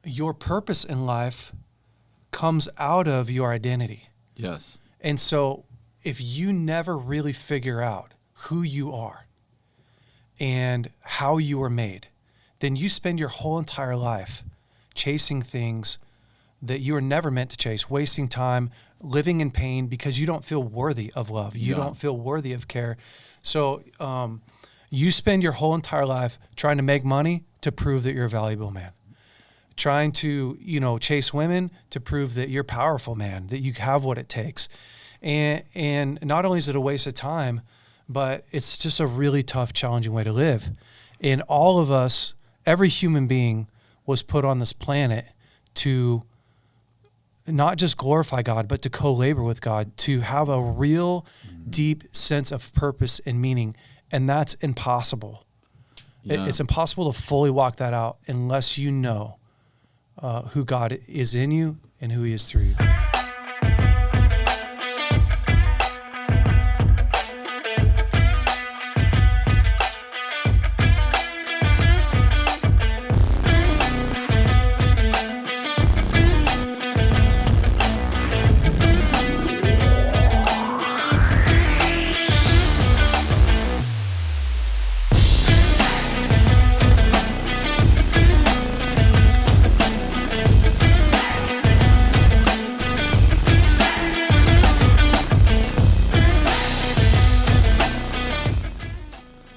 your purpose in life comes out of your identity. Yes. And so if you never really figure out who you are and how you were made, then you spend your whole entire life chasing things that you were never meant to chase, wasting time, living in pain because you don't feel worthy of love. You don't feel worthy of care. So you spend your whole entire life trying to make money to prove that you're a valuable man, trying to, chase women to prove that you're a powerful man, that you have what it takes. And not only is it a waste of time, but it's just a really tough, challenging way to live. And all of us, every human being was put on this planet to not just glorify God, but to co-labor with God, to have a real deep sense of purpose and meaning. And that's impossible. Yeah. It's impossible to fully walk that out unless you know who God is in you and who he is through you.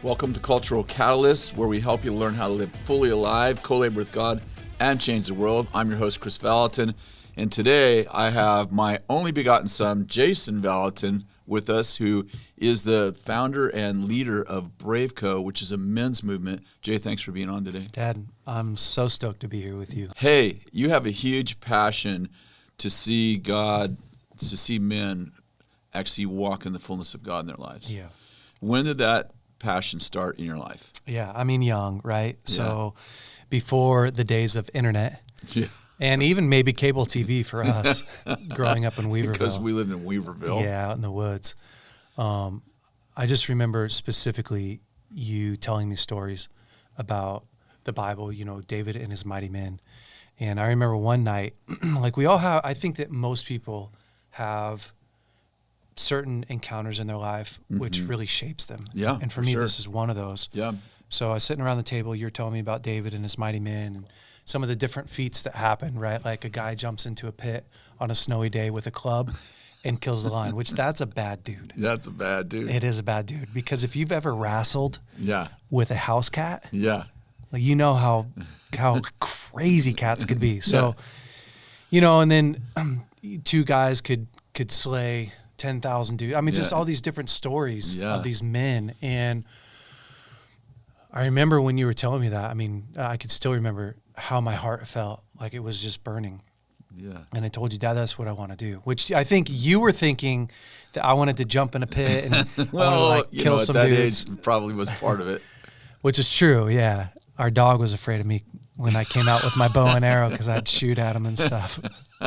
Welcome to Cultural Catalyst, where we help you learn how to live fully alive, co-labor with God, and change the world. I'm your host, Kris Vallotton, and today I have my only begotten son, Jason Vallotton, with us, who is the founder and leader of BraveCo, which is a men's movement. Jay, thanks for being on today. Dad, I'm so stoked to be here with you. Hey, you have a huge passion to see God, to see men actually walk in the fullness of God in their lives. Yeah. When did that passion start in your life? Yeah, I mean, young, right? Yeah. So before the days of internet, and even maybe cable TV for us growing up in Weaverville. Because we lived in Weaverville. Yeah, out in the woods. I just remember specifically you telling me stories about the Bible, David and his mighty men. And I remember one night, like we all have, I think that most people have certain encounters in their life which really shapes them. Yeah. And for me, this is one of those. Yeah. So I was sitting around the table, you're telling me about David and his mighty men and some of the different feats that happen, right? Like a guy jumps into a pit on a snowy day with a club and kills the lion, which that's a bad dude. That's a bad dude. It is a bad dude, because if you've ever wrestled with a house cat, like you know how crazy cats could be. So, and then two guys could slay 10,000 dudes. I mean, just all these different stories of these men. And I remember when you were telling me that, I mean, I could still remember how my heart felt, like it was just burning. Yeah. And I told you, Dad, that's what I want to do, which I think you were thinking that I wanted to jump in a pit and kill some dudes. Age probably was part of it. Which is true, yeah. Our dog was afraid of me when I came out with my bow and arrow because I'd shoot at him and stuff.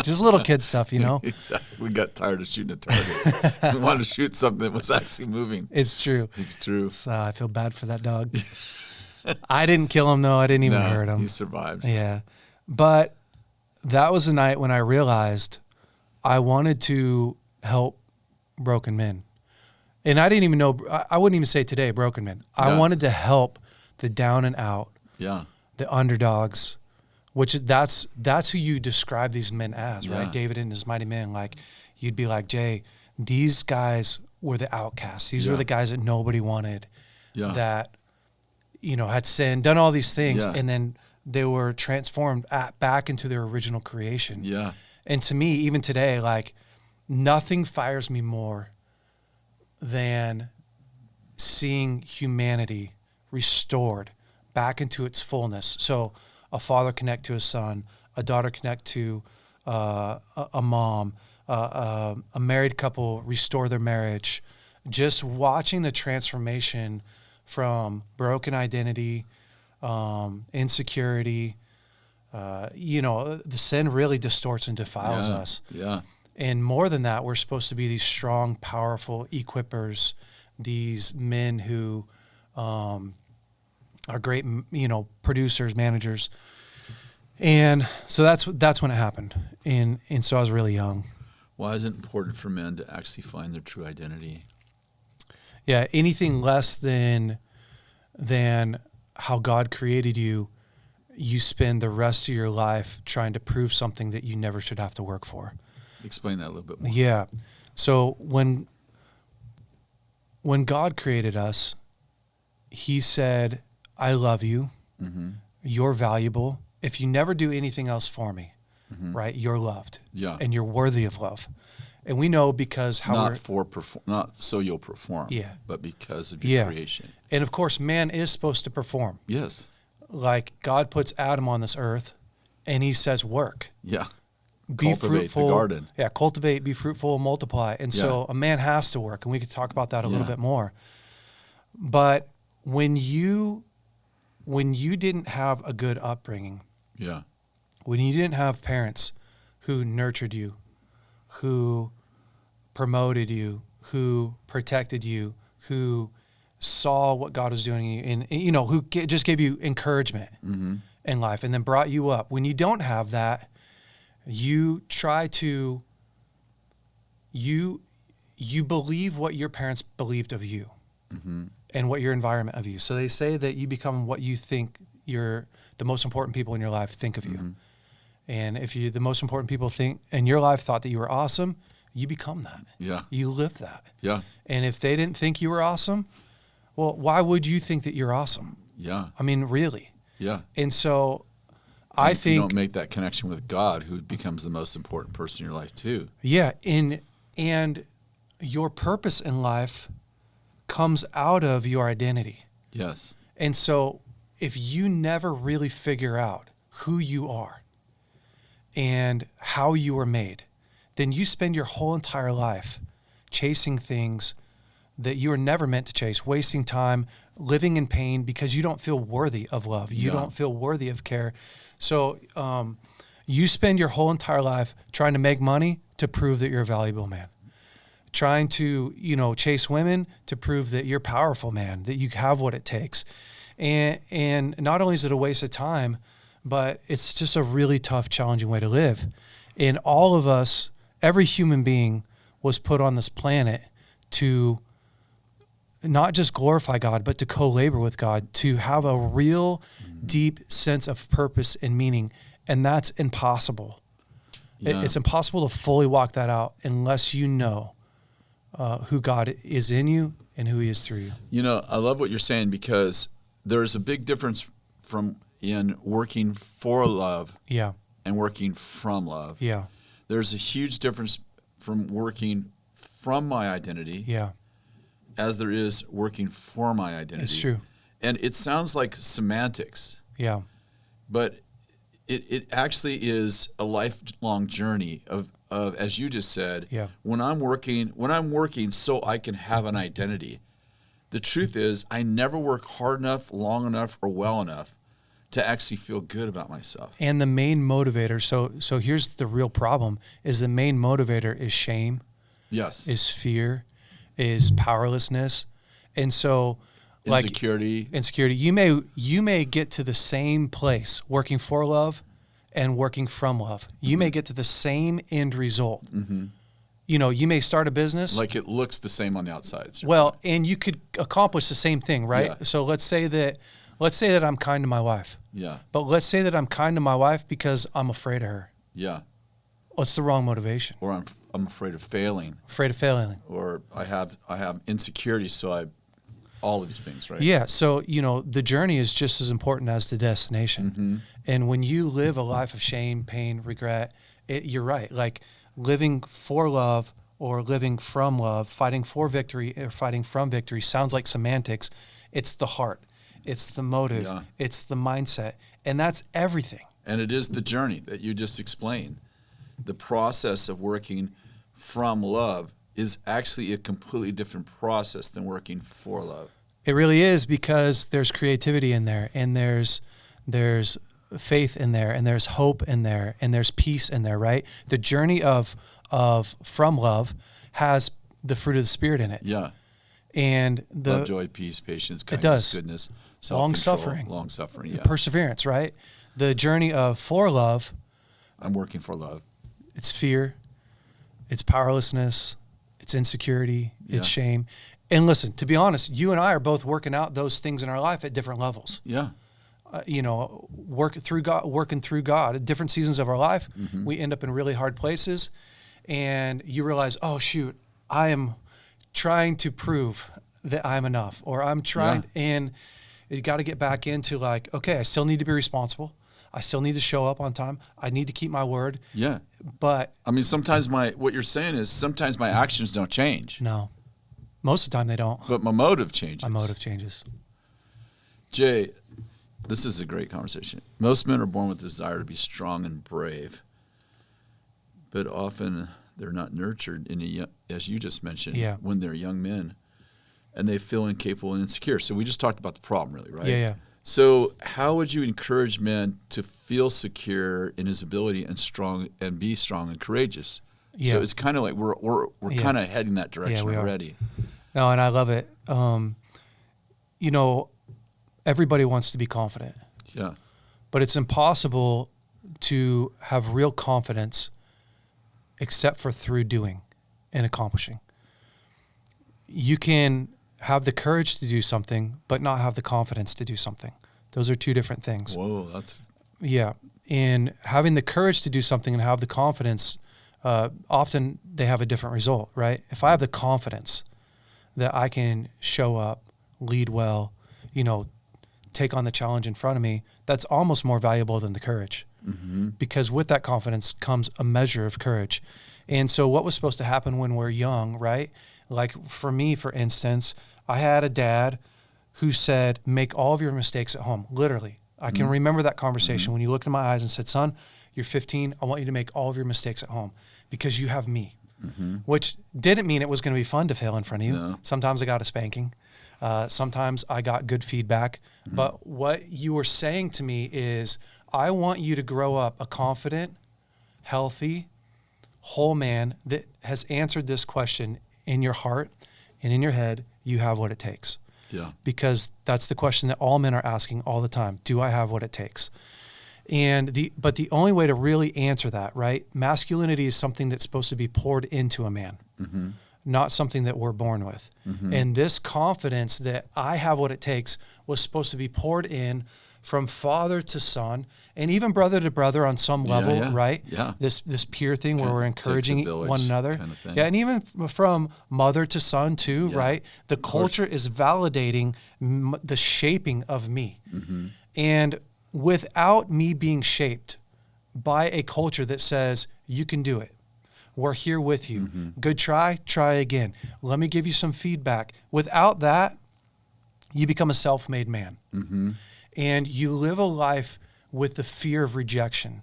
Just little kid stuff, Exactly. We got tired of shooting at targets. We wanted to shoot something that was actually moving. It's true. It's true. So I feel bad for that dog. I didn't kill him, though. I didn't even hurt him. He survived. Yeah. But that was the night when I realized I wanted to help broken men. And I didn't even know, I wouldn't even say today, broken men. I wanted to help the down and out, the underdogs, which that's who you describe these men as, right? David and his mighty men. Like, you'd be like, Jay, these guys were the outcasts. These were the guys that nobody wanted, that, had sinned, done all these things, and then they were transformed back into their original creation. Yeah. And to me, even today, like, nothing fires me more than seeing humanity restored back into its fullness. So a father connect to his son, a daughter connect to a mom, a married couple restore their marriage. Just watching the transformation from broken identity, insecurity, the sin really distorts and defiles us. Yeah. And more than that, we're supposed to be these strong, powerful equippers, these men who are great, producers, managers. And so that's when it happened. And so I was really young. Why is it important for men to actually find their true identity? Yeah, anything less than how God created you, you spend the rest of your life trying to prove something that you never should have to work for. Explain that a little bit more. Yeah. So when God created us, he said, I love you. Mm-hmm. You're valuable. If you never do anything else for me, Mm-hmm. right, you're loved. Yeah. And you're worthy of love. And we know because how not so you'll perform, Yeah. but because of your creation. And of course, man is supposed to perform. Yes. Like God puts Adam on this earth and he says, work. Yeah. Be Cultivate fruitful. the garden. Yeah, cultivate, be fruitful, and multiply. And so a man has to work, and we could talk about that a little bit more. But when you didn't have a good upbringing, yeah, when you didn't have parents who nurtured you, who promoted you, who protected you, who saw what God was doing in you, and who just gave you encouragement mm-hmm. in life, and then brought you up. When you don't have that, you try to you believe what your parents believed of you, mm-hmm. and what your environment of you. So they say that you become what you think the most important people in your life think of you. Mm-hmm. And if the most important people think in your life thought that you were awesome, you become that. Yeah. You live that. Yeah. And if they didn't think you were awesome, well, why would you think that you're awesome? Yeah. I mean, really. Yeah. And so I I think you don't make that connection with God, who becomes the most important person in your life too. Yeah, and your purpose in life comes out of your identity. Yes. And so if you never really figure out who you are and how you were made, then you spend your whole entire life chasing things that you were never meant to chase, wasting time, living in pain because you don't feel worthy of love. You don't feel worthy of care. So you spend your whole entire life trying to make money to prove that you're a valuable man, trying to, chase women to prove that you're a powerful man, that you have what it takes. And not only is it a waste of time, but it's just a really tough, challenging way to live. And all of us, every human being was put on this planet to not just glorify God, but to co-labor with God, to have a real deep sense of purpose and meaning. And that's impossible. Yeah. It's impossible to fully walk that out unless you know who God is in you and who he is through you. I love what you're saying, because there's a big difference in working for love Yeah. and working from love. Yeah. There's a huge difference from working from my identity Yeah. as there is working for my identity. It's true. And it sounds like semantics, Yeah. but it actually is a lifelong journey of as you just said, Yeah. when I'm working so I can have an identity. The truth is I never work hard enough, long enough, or well enough to actually feel good about myself. And the main motivator, so here's the real problem, is the main motivator is shame, Yes. is fear, is powerlessness. And so Insecurity. You may get to the same place working for love and working from love. You may get to the same end result. Mm-hmm. You may start a business. Like it looks the same on the outside. Well, and you could accomplish the same thing, right? Yeah. So let's say that I'm kind to my wife. Yeah. But let's say that I'm kind to my wife because I'm afraid of her. Yeah. What's the wrong motivation? Or I'm afraid of failing. Afraid of failing. Or I have insecurity, so all of these things, right? Yeah. So, the journey is just as important as the destination. Mm-hmm. And when you live a life of shame, pain, regret, you're right. Like living for love or living from love, fighting for victory or fighting from victory sounds like semantics. It's the heart. It's the motive. Yeah. It's the mindset. And that's everything. And it is the journey that you just explained. The process of working from love is actually a completely different process than working for love. It really is, because there's creativity in there, and there's faith in there, and there's hope in there, and there's peace in there, right? The journey of from love has the fruit of the Spirit in it. Yeah. And love, joy, peace, patience, kindness, goodness, self-control, long suffering, yeah. Perseverance, right? The journey of for love, I'm working for love. it's fear, it's powerlessness, it's insecurity, it's shame. And listen, to be honest, you and I are both working out those things in our life at different levels. Yeah. Working through God at different seasons of our life. We end up in really hard places, and you realize, oh shoot, I am trying to prove that I'm enough, or I'm trying, and you got to get back into like, okay, I still need to be responsible. I still need to show up on time. I need to keep my word. Yeah. But I mean, sometimes what you're saying is sometimes my actions don't change. no, most of the time they don't. But my motive changes. My motive changes. Jay, this is a great conversation. Most men are born with the desire to be strong and brave, but often they're not nurtured as you just mentioned, when they're young men, and they feel incapable and insecure. So we just talked about the problem, really, right? Yeah. So how would you encourage men to feel secure in his ability and be strong and courageous? Yeah. So it's kind of like we're kind of heading that direction already. No, and I love it. Everybody wants to be confident. Yeah. But it's impossible to have real confidence except for through doing and accomplishing. You can have the courage to do something, but not have the confidence to do something. Those are two different things. Whoa, that's... Yeah. And having the courage to do something and have the confidence, often they have a different result, right? If I have the confidence that I can show up, lead well, take on the challenge in front of me, that's almost more valuable than the courage. Because with that confidence comes a measure of courage. And so what was supposed to happen when we're young, right? Like for me, for instance, I had a dad who said, make all of your mistakes at home. Literally. I can remember that conversation when you looked in my eyes and said, son, you're 15. I want you to make all of your mistakes at home because you have me, which didn't mean it was going to be fun to fail in front of you. No. Sometimes I got a spanking. Sometimes I got good feedback. But what you were saying to me is, I want you to grow up a confident, healthy, whole man that has answered this question in your heart and in your head. You have what it takes. Yeah. Because that's the question that all men are asking all the time. Do I have what it takes? But the only way to really answer that, right? Masculinity is something that's supposed to be poured into a man, not something that we're born with. And this confidence that I have what it takes was supposed to be poured in from father to son, and even brother to brother on some level, right? Yeah. This peer thing where we're encouraging one another. Kind of and even from mother to son too, right? The culture is validating the shaping of me. And without me being shaped by a culture that says, you can do it. We're here with you. Good try again. Let me give you some feedback. Without that, you become a self-made man. And you live a life with the fear of rejection.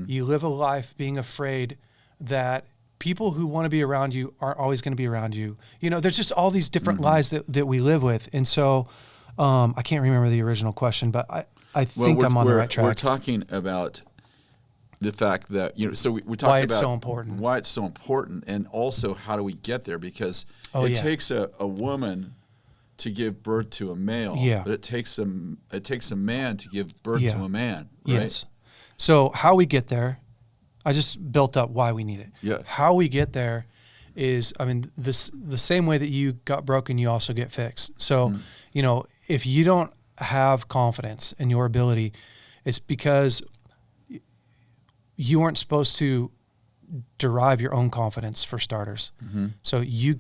You live a life being afraid that people who want to be around you aren't always going to be around you. There's just all these different lies that we live with. And so I can't remember the original question, but I think I'm on the right track. We're talking about the fact that, so we talked why about it's so important. Why it's so important, and also how do we get there? Because it takes a woman to give birth to a male, but it takes a man to give birth to a man, right? Yes. So how we get there, I just built up why we need it. Yeah. How we get there is, the same way that you got broken, you also get fixed. So, if you don't have confidence in your ability, it's because you weren't supposed to derive your own confidence, for starters. So you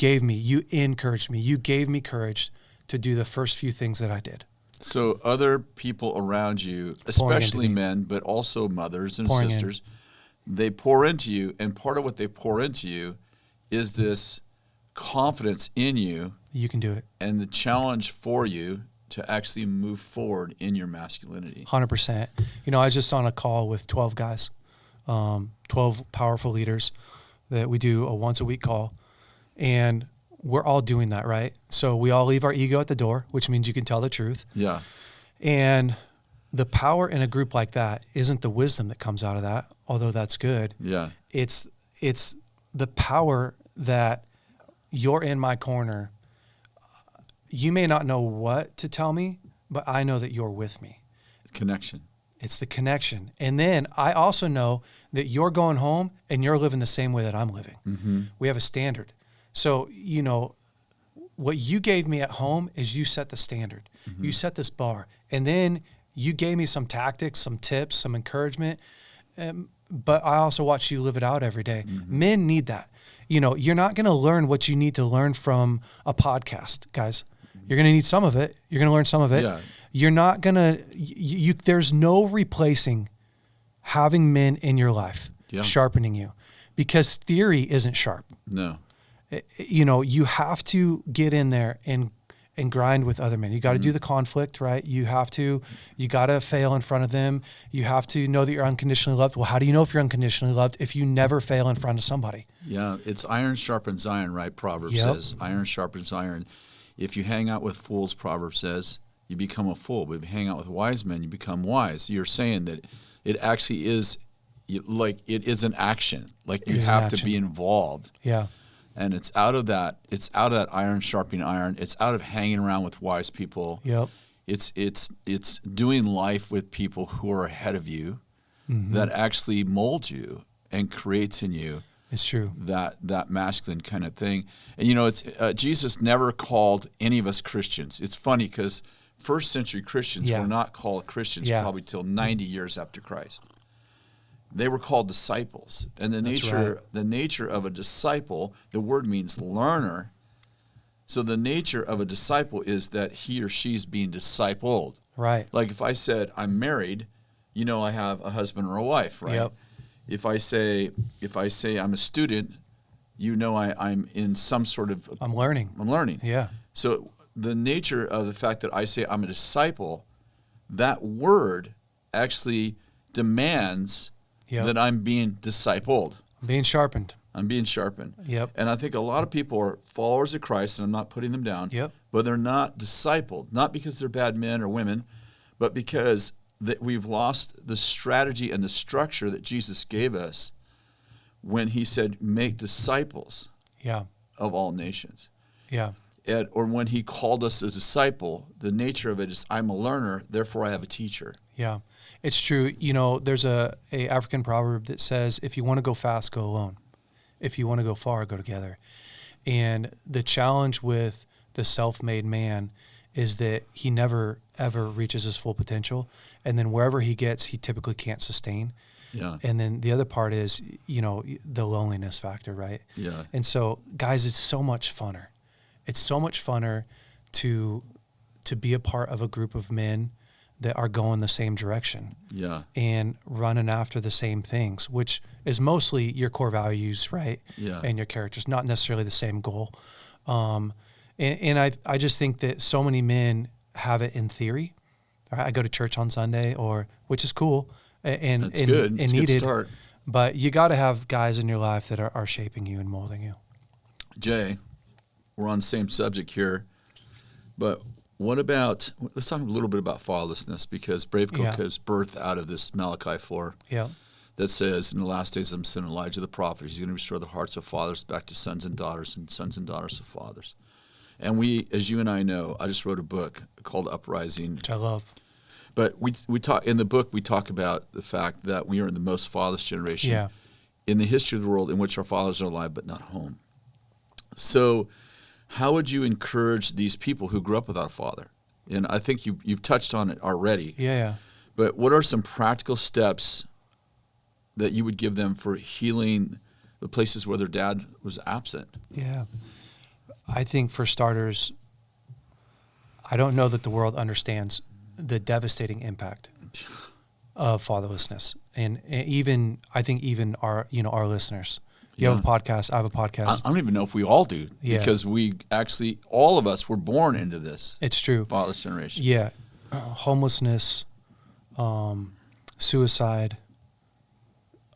encouraged me, you gave me courage to do the first few things that I did. So other people around you, especially men, but also mothers and sisters, they pour into you, and part of what they pour into you is this confidence in you. You can do it. And the challenge for you to actually move forward in your masculinity. 100%. I was just on a call with 12 guys, 12 powerful leaders that we do a once a week call, and we're all doing that, right? So we all leave our ego at the door, which means you can tell the truth. Yeah. And the power in a group like that isn't the wisdom that comes out of that, although that's good. Yeah. It's the power that you're in my corner. You may not know what to tell me, but I know that you're with me. Connection. It's the connection. And then I also know that you're going home and you're living the same way that I'm living. Mm-hmm. We have a standard. So, what you gave me at home is you set the standard. Mm-hmm. You set this bar. And then you gave me some tactics, some tips, some encouragement. But I also watch you live it out every day. Mm-hmm. Men need that. You're not going to learn what you need to learn from a podcast, guys. You're going to need some of it. You're going to learn some of it. Yeah. You're not going to, there's no replacing having men in your life, sharpening you, because theory isn't sharp. No. You have to get in there and grind with other men. You got to do the conflict, right? You got to fail in front of them. You have to know that you're unconditionally loved. Well, how do you know if you're unconditionally loved if you never fail in front of somebody? Yeah, it's iron sharpens iron, right? Proverbs says, iron sharpens iron. If you hang out with fools, Proverbs says, you become a fool. But if you hang out with wise men, you become wise. You're saying that it actually is, like, it is an action. Like, you have to be involved. Yeah. And it's out of that iron sharpening iron. It's out of hanging around with wise people. Yep. It's doing life with people who are ahead of you, that actually mold you and creates in you. It's true. That masculine kind of thing. And it's Jesus never called any of us Christians. It's funny because first century Christians were not called Christians probably till 90 years after Christ. They were called disciples. And the nature of a disciple, the word means learner. So the nature of a disciple is that he or she's being discipled. Right. Like if I said I'm married, I have a husband or a wife, right? Yep. If I say I'm a student, I'm in some sort of I'm learning. Yeah. So the nature of the fact that I say I'm a disciple, that word actually demands that I'm being discipled. I'm being sharpened. Yep. And I think a lot of people are followers of Christ, and I'm not putting them down. Yep. But they're not discipled, not because they're bad men or women, but because that we've lost the strategy and the structure that Jesus gave us when he said, make disciples of all nations. Yeah. Or when he called us a disciple, the nature of it is I'm a learner, therefore I have a teacher. Yeah, it's true. There's a African proverb that says, if you want to go fast, go alone. If you want to go far, go together. And the challenge with the self-made man is that he never, ever reaches his full potential. And then wherever he gets, he typically can't sustain. Yeah. And then the other part is, the loneliness factor, right? Yeah. And so, guys, it's so much funner. It's so much funner to be a part of a group of men that are going the same direction. Yeah. And running after the same things, which is mostly your core values, right? Yeah. And your characters, not necessarily the same goal. And I just think that so many men have it in theory. Right? I go to church on Sunday, which is cool and that's good. And it's needed. A good start. But you got to have guys in your life that are shaping you and molding you. Jay, we're on the same subject here, but let's talk a little bit about fatherlessness, because BraveCo is birthed out of this Malachi 4 that says, in the last days I'm going to send Elijah the prophet. He's going to restore the hearts of fathers back to sons and daughters of fathers. And we, as you and I know, I just wrote a book called Uprising, which I love. But we talk in the book, we talk about the fact that we are in the most fatherless generation in the history of the world, in which our fathers are alive but not home. So how would you encourage these people who grew up without a father? And I think you've touched on it already. Yeah. But what are some practical steps that you would give them for healing the places where their dad was absent? Yeah. I think for starters, I don't know that the world understands the devastating impact of fatherlessness. And even our listeners. You have a podcast, I have a podcast. I don't even know if we all do, because we actually, all of us were born into this. It's true. Fatherless generation. Yeah. Homelessness, suicide,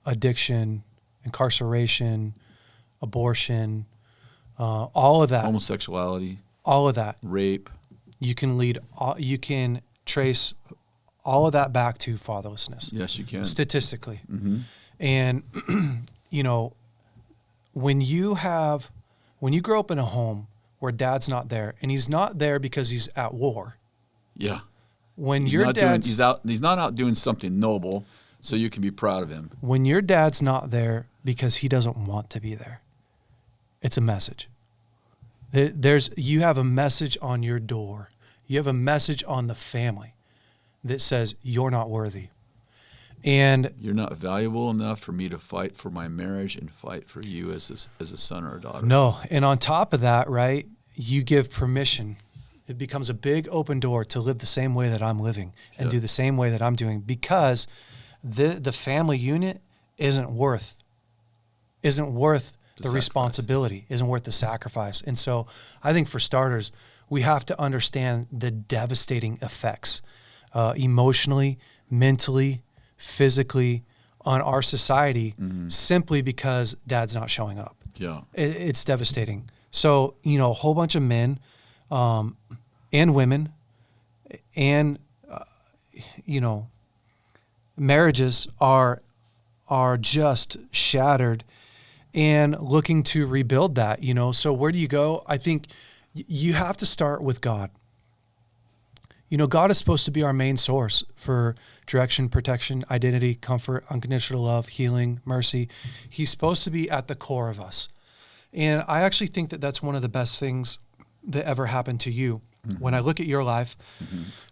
addiction, incarceration, abortion, all of that. Homosexuality. All of that. Rape. You can trace all of that back to fatherlessness. Yes, you can. Statistically. Mm-hmm. And, when you grow up in a home where dad's not there, and he's not there because he's at war. Yeah. When He's your not dad's he's not out doing something noble, so you can be proud of him. when your dad's not there because he doesn't want to be there, it's a message. You have a message on your door. You have a message on the family that says you're not worthy. And you're not valuable enough for me to fight for my marriage and fight for you as a son or a daughter. No. And on top of that, right, you give permission. It becomes a big open door to live the same way that I'm living and do the same way that I'm doing, because the family unit isn't worth the responsibility, isn't worth the sacrifice. And so I think for starters, we have to understand the devastating effects emotionally, mentally, physically on our society simply because dad's not showing up. Yeah. It's devastating. So, a whole bunch of men and women and, marriages are just shattered and looking to rebuild that, So where do you go? I think you have to start with God. God is supposed to be our main source for direction, protection, identity, comfort, unconditional love, healing, mercy. He's supposed to be at the core of us. And I actually think that that's one of the best things that ever happened to you. When I look at your life,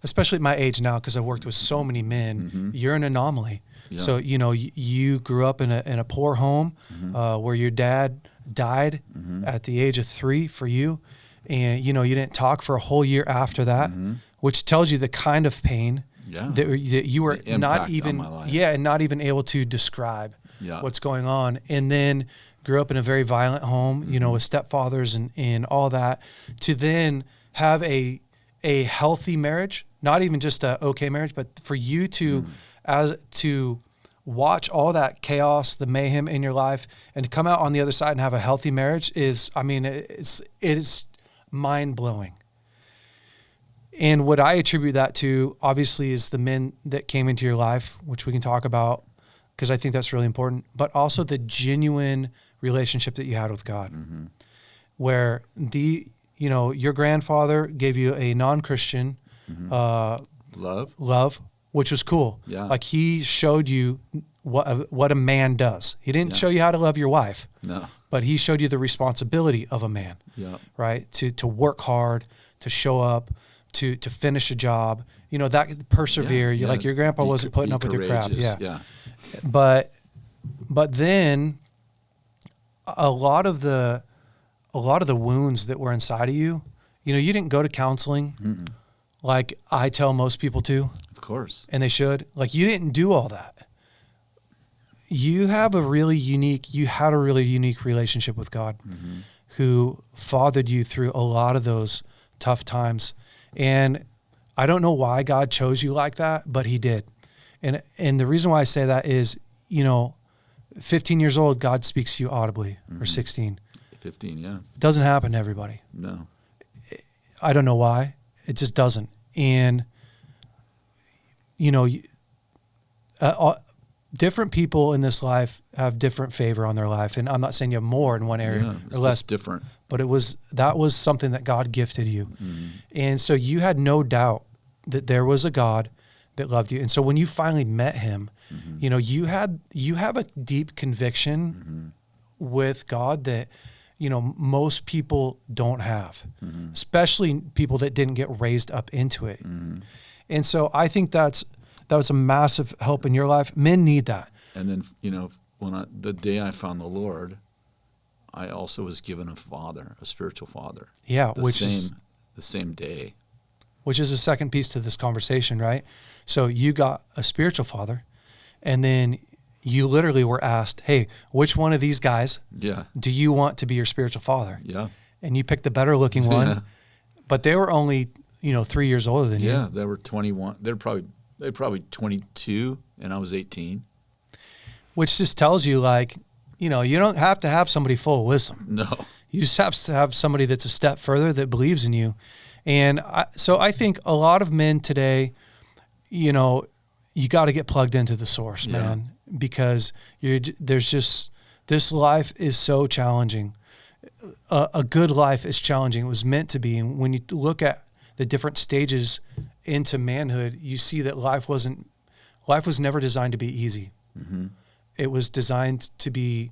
especially at my age now, because I've worked with so many men, you're an anomaly. Yeah. So, you grew up in a poor home where your dad died at the age of 3 for you. And, you didn't talk for a whole year after that, which tells you the kind of pain that you were not even, and not even able to describe what's going on. And then grew up in a very violent home, with stepfathers and all that, to then have a healthy marriage, not even just a okay marriage, but for you to watch all that chaos, the mayhem in your life, and to come out on the other side and have a healthy marriage it is mind blowing. And what I attribute that to, obviously, is the men that came into your life, which we can talk about, because I think that's really important, but also the genuine relationship that you had with God, where your grandfather gave you a non-Christian love, which was cool. Yeah. Like, he showed you what a man does. He didn't show you how to love your wife. No. But he showed you the responsibility of a man. Yeah. Right? To work hard, to show up, to finish a job. That persevere. Yeah. Like, your grandpa wasn't putting up with your crap. Yeah. But then a lot of the wounds that were inside of you, you didn't go to counseling like I tell most people to. Of course. And they should. Like, you didn't do all that. You had a really unique relationship with God, who fathered you through a lot of those tough times. And I don't know why God chose you like that, but he did. And the reason why I say that is, 15 years old, God speaks to you audibly, or 16. 15, yeah. It doesn't happen to everybody. No. I don't know why. It just doesn't. And, different people in this life have different favor on their life. And I'm not saying you have more in one area or less. Different. But that was something that God gifted you. And so you had no doubt that there was a God that loved you. And so when you finally met him, you have a deep conviction with God that, most people don't have, especially people that didn't get raised up into it. And so I think that was a massive help in your life. Men need that. And then, the day I found the Lord, I also was given a spiritual father. Yeah. The same day. Which is the second piece to this conversation, right? So you got a spiritual father, and then you literally were asked, hey, which one of these guys do you want to be your spiritual father? Yeah. And you picked the better looking one, but they were only, 3 years older than you. Yeah, they were 21. They're probably 22, and I was 18. Which just tells you, like, you don't have to have somebody full of wisdom. No. You just have to have somebody that's a step further, that believes in you. And so I think a lot of men today, you got to get plugged into the source, man, because this life is so challenging. A good life is challenging. It was meant to be. And when you look at the different stages into manhood, you see that life was never designed to be easy. Mm-hmm. It was designed to be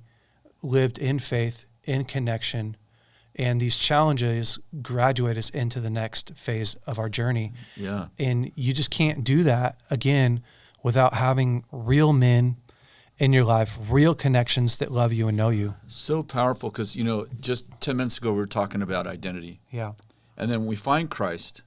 lived in faith, in connection, and these challenges graduate us into the next phase of our journey. Yeah. And you just can't do that, again, without having real men in your life, real connections that love you and know you. So powerful because, just 10 minutes ago we were talking about identity. Yeah. And then when we find Christ,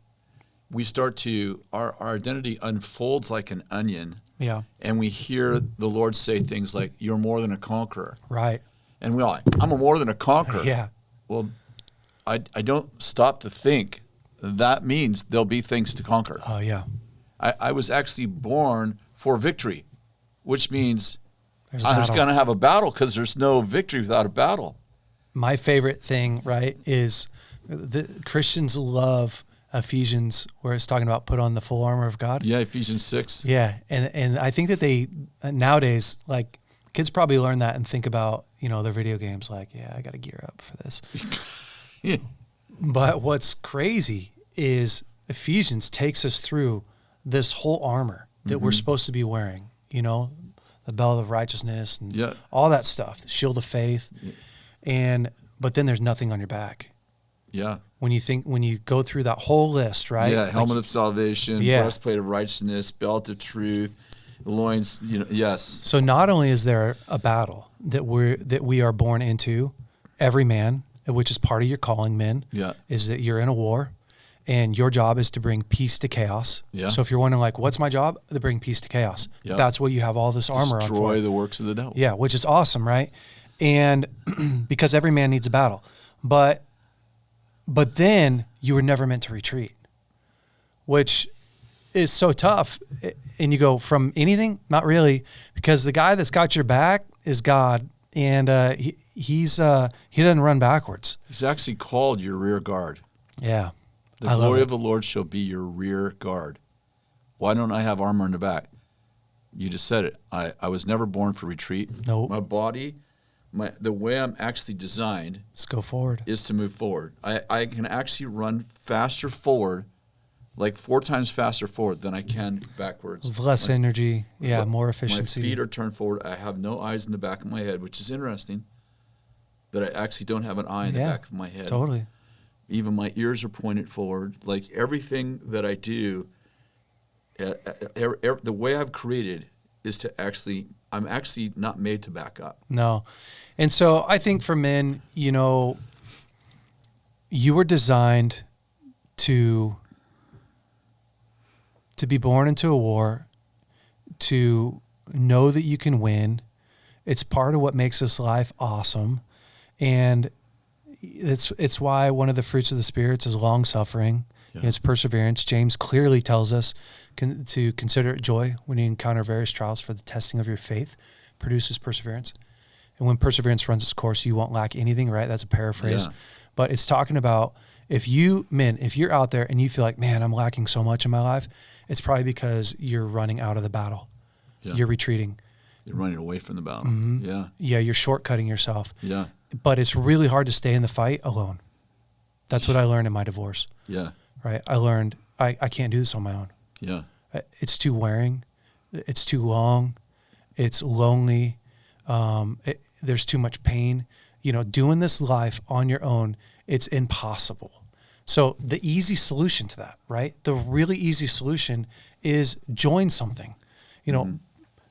we start to, our identity unfolds like an onion. Yeah. And we hear the Lord say things like, you're more than a conqueror. Right. And we're like, I'm a more than a conqueror. Yeah. Well, I don't stop to think that means there'll be things to conquer. Oh, yeah. I was actually born for victory, which means There's a I was battle. going to have a battle because there's no victory without a battle. My favorite thing, right, is the Christians love Ephesians, where it's talking about put on the full armor of God. Yeah, Ephesians 6. Yeah, and I think that they nowadays, like, kids probably learn that and think about, their video games, like, yeah, I got to gear up for this. Yeah. But what's crazy is Ephesians takes us through this whole armor that we're supposed to be wearing, the belt of righteousness and all that stuff, the shield of faith. But then there's nothing on your back. Yeah. When you go through that whole list, right? Yeah, helmet of salvation, Yeah. breastplate of righteousness, belt of truth, loins, yes. So not only is there a battle that we are born into, every man, which is part of your calling, men, is that you're in a war, and your job is to bring peace to chaos. Yeah. So if you're wondering, like, what's my job? To bring peace to chaos. Yeah. That's what you have all this armor on for. Destroy the works of the devil. Yeah, which is awesome, right? And because every man needs a battle. But then you were never meant to retreat, which is so tough. And you go from anything? Not really, because the guy that's got your back is God, and he doesn't run backwards. He's actually called your rear guard. Yeah. The glory of the Lord shall be your rear guard. Why don't I have armor in the back? You just said it. I was never born for retreat. Nope. My body, the way I'm actually designed, Let's go forward. is to move forward. I can actually run faster forward, like 4 times faster forward than I can backwards. With less energy, more efficiency. My feet are turned forward. I have no eyes in the back of my head, which is interesting, that I actually don't have an eye in the back of my head. Totally. Even my ears are pointed forward. Like everything that I do, the way I've created is to I'm actually not made to back up. No. And so I think for men, you were designed to be born into a war, to know that you can win. It's part of what makes this life awesome. And it's why one of the fruits of the spirits is long suffering. Yeah. It's perseverance. James clearly tells us to consider it joy when you encounter various trials, for the testing of your faith produces perseverance. And when perseverance runs its course, you won't lack anything, right? That's a paraphrase. Yeah. But it's talking about if you're out there and you feel like, man, I'm lacking so much in my life, it's probably because you're running out of the battle. Yeah. You're retreating. You're running away from the battle. Mm-hmm. Yeah. Yeah, you're shortcutting yourself. Yeah. But it's really hard to stay in the fight alone. That's what I learned in my divorce. Yeah. Right? I learned I can't do this on my own. Yeah. It's too wearing. It's too long. It's lonely. There's too much pain. Doing this life on your own, it's impossible. So the easy solution to that, right? The really easy solution is join something.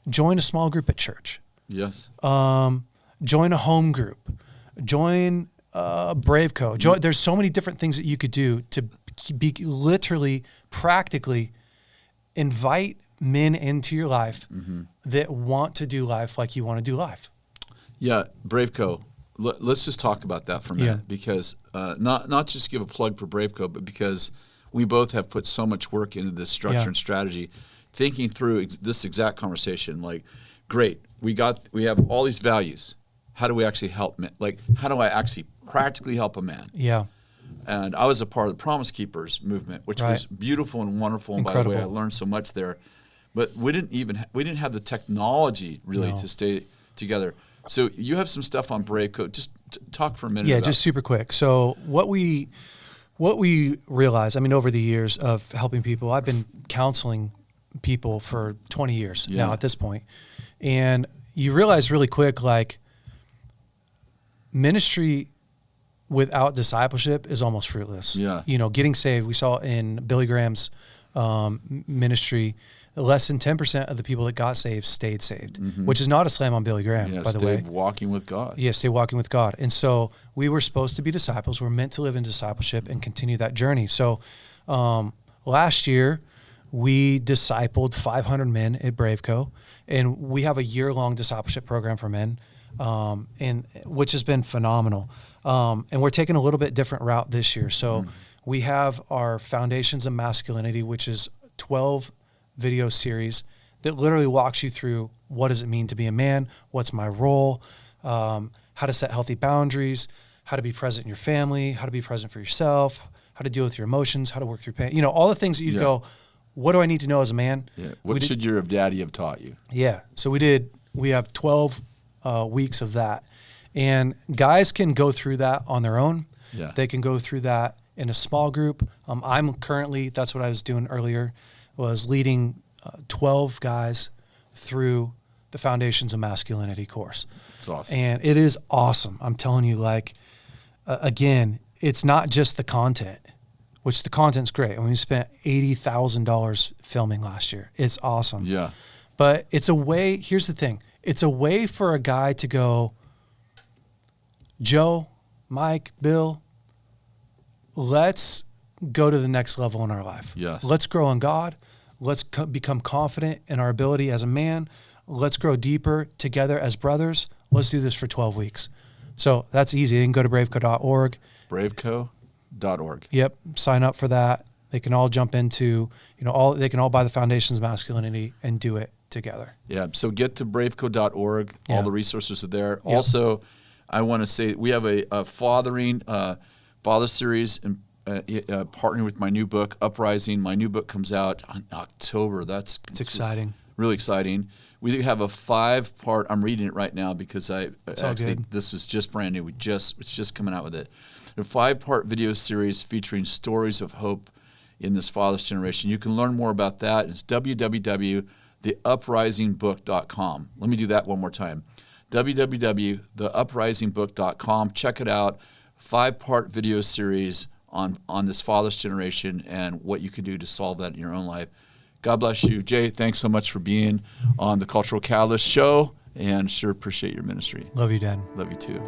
Join a small group at church. Yes. Join a home group. Join BraveCo. There's so many different things that you could do to be literally, practically invite men into your life that want to do life like you want to do life. Yeah, BraveCo. Let's just talk about that for a minute, because not just give a plug for BraveCo, but because we both have put so much work into this structure and strategy, thinking through this exact conversation. Like, great, we have all these values. How do we actually help men? Like, how do I actually practically help a man? Yeah. And I was a part of the Promise Keepers movement, which was beautiful and wonderful. And Incredible. by the way, I learned so much there. But we didn't have the technology really to stay together. So you have some stuff on BraveCo. Just talk for a minute. Yeah, about just super quick. So what we What we realize, I mean, over the years of helping people, I've been counseling people for 20 years now at this point. And you realize really quick, like, ministry without discipleship is almost fruitless. Yeah. You know, getting saved, we saw in Billy Graham's ministry, less than 10% of the people that got saved stayed saved, which is not a slam on Billy Graham, by the way. Stay walking with God. Yeah, stay walking with God. And so we were supposed to be disciples. We're meant to live in discipleship and continue that journey. So last year, we discipled 500 men at BraveCo, and we have a year-long discipleship program for men, and which has been phenomenal. And we're taking a little bit different route this year. So we have our Foundations of Masculinity, which is 12 video series that literally walks you through what does it mean to be a man, what's my role, how to set healthy boundaries, how to be present in your family, how to be present for yourself, how to deal with your emotions, how to work through pain. You know, all the things that you go, what do I need to know as a man? Yeah. What should your daddy have taught you? Yeah. So we have 12 weeks of that. And guys can go through that on their own. Yeah. They can go through that in a small group. I'm currently, that's what I was doing earlier, was leading 12 guys through the Foundations of Masculinity course. It's awesome. And it is awesome. I'm telling you, like, again, it's not just the content, which the content's great. I mean, we spent $80,000 filming last year. It's awesome. Yeah. But it's a way, here's the thing. It's a way for a guy to go, Joe, Mike, Bill, let's go to the next level in our life. Yes. Let's grow in God. Let's become confident in our ability as a man. Let's grow deeper together as brothers. Let's do this for 12 weeks. So that's easy. You can go to braveco.org. BraveCo.org. Yep. Sign up for that. They can all jump into, they can all buy the Foundations of Masculinity and do it together. Yeah. So get to braveco.org. All the resources are there. Yep. Also, I want to say we have a father series and partnering with my new book, Uprising. My new book comes out in October. It's exciting. Really exciting. We have a 5-part. I'm reading it right now because this was just brand new. It's just coming out with it. A 5-part video series featuring stories of hope in this father's generation. You can learn more about that. It's www.theuprisingbook.com. Let me do that one more time. www.theuprisingbook.com. Check it out. 5-part video series on this father's generation and what you can do to solve that in your own life. God bless you. Jay, thanks so much for being on the Cultural Catalyst show, and sure appreciate your ministry. Love you, Dad. Love you too.